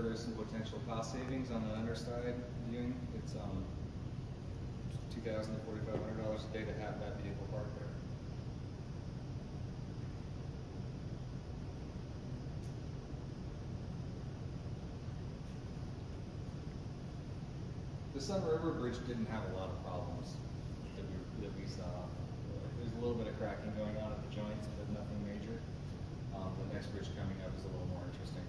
There's some potential cost savings on the underside viewing. It's $2,000 to $4,500 a day to have that vehicle parked there. The Sun River Bridge didn't have a lot of problems that we saw. There's a little bit of cracking going on at the joints, but nothing major. The next bridge coming up is a little more interesting.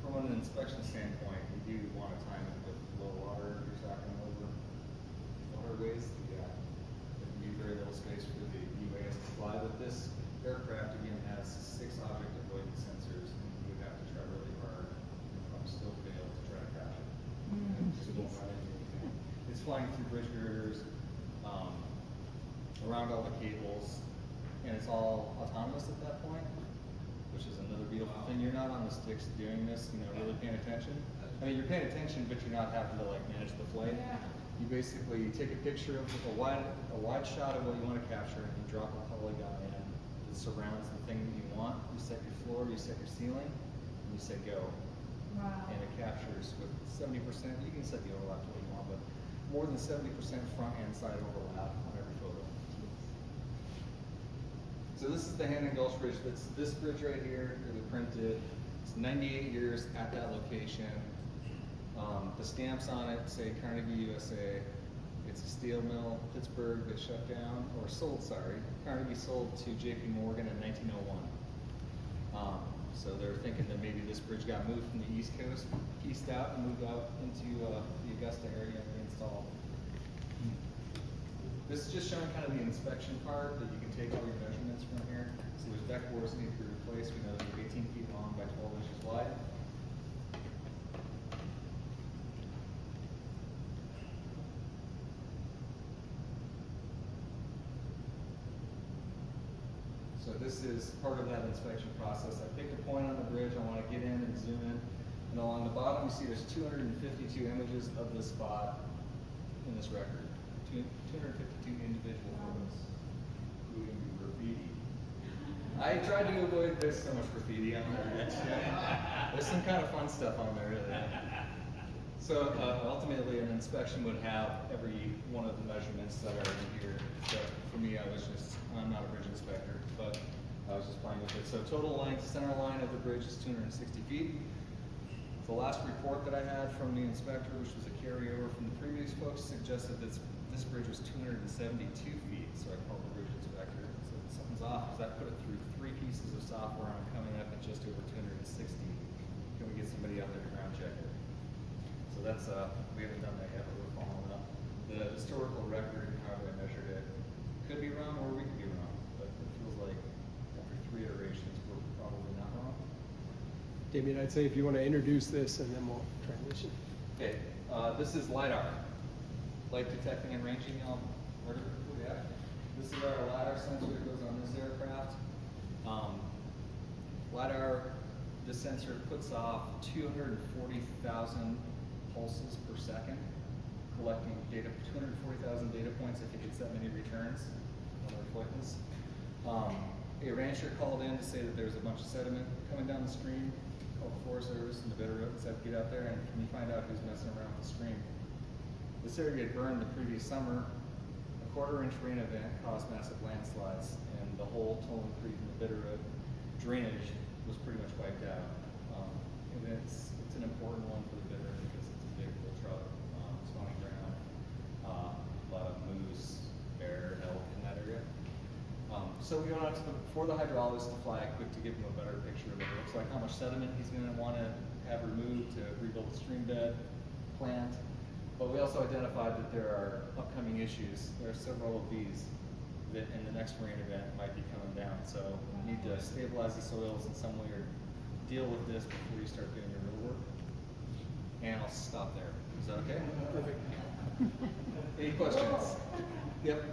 From an inspection standpoint, we do want to time it with low water. You're talking over waterways. Yeah, there can be very little space for the UAS to fly. But this aircraft again has 6 object avoidance sensors, and you would have to try really hard and still fail to try to catch it. Just won't run into anything. It's flying through bridge girders, around all the cables, and it's all autonomous at that point, which is another beautiful thing. You're not on the sticks doing this, really paying attention. I mean, you're paying attention, but you're not having to manage the flight. Yeah. You basically take a picture of a wide shot of what you want to capture, and you drop a polygon in that surrounds the thing that you want. You set your floor, you set your ceiling, and you say go. Wow. And it captures with 70%. You can set the overlap to what you want, but more than 70% front and side overlap on every photo. So this is the Hammond Gulch Bridge. That's this bridge right here that we printed. It's 98 years at that location. The stamps on it say Carnegie, USA. It's a steel mill, Pittsburgh, that shut down, or sold, sorry. Carnegie sold to JP Morgan in 1901. So they're thinking that maybe this bridge got moved from the East Coast, east out, and moved out into the Augusta area and reinstalled. This is just showing kind of the inspection part that you can take all your measurements from here. So there's deck boards that need to be replaced. We know that they're 18 feet long by 12 inches wide. So this is part of that inspection process. I picked a point on the bridge. I want to get in and zoom in. And along the bottom, you see there's 252 images of this spot in this record. 252 individual photos, including graffiti. I tried to avoid this so much graffiti on there. There's some kind of fun stuff on there, really. So ultimately, an inspection would have every one of the measurements that are in here. So for me, I'm not a bridge inspector, but I was just playing with it. So total length, center line of the bridge is 260 feet. The last report that I had from the inspector, which was a carryover from the previous folks, suggested that this bridge was 272 feet. So I called the bridge inspector and said, something's off, because I put it through 3 pieces of software. I'm coming up at just over 260. Can we get somebody out there to ground check it? So that's, we haven't done that yet, but we're following up. The historical record and how I measured it could be wrong, or we could be wrong, but it feels like after 3 iterations, we're probably not wrong. Damien, I'd say if you want to introduce this, and then we'll transition. Okay, this is LiDAR, light detecting and ranging. Yeah. This is our LiDAR sensor that goes on this aircraft. LiDAR, this sensor puts off 240,000 pulses per second, collecting data, 240,000 data points if it gets that many returns on the reflectance. A rancher called in to say that there's a bunch of sediment coming down the stream, called the Forest Service and the bidder said, get out there and can you find out who's messing around with the stream? This area had burned the previous summer. A 1/4-inch rain event caused massive landslides, and the whole Tolan Creek and the Bitterroot drainage was pretty much wiped out. And it's an important one for the Bitterroot because it's a big bull trout spawning ground. A lot of moose, bear, elk in that area. So we went out for the hydrologist to fly it quick to give him a better picture of what it looks like, how much sediment he's going to want to have removed to rebuild the stream bed, plant. But we also identified that there are upcoming issues. There are several of these that in the next rain event might be coming down. So you need to stabilize the soils in some way or deal with this before you start doing your real work. And I'll stop there. Is that okay? Perfect. Any questions? Yep.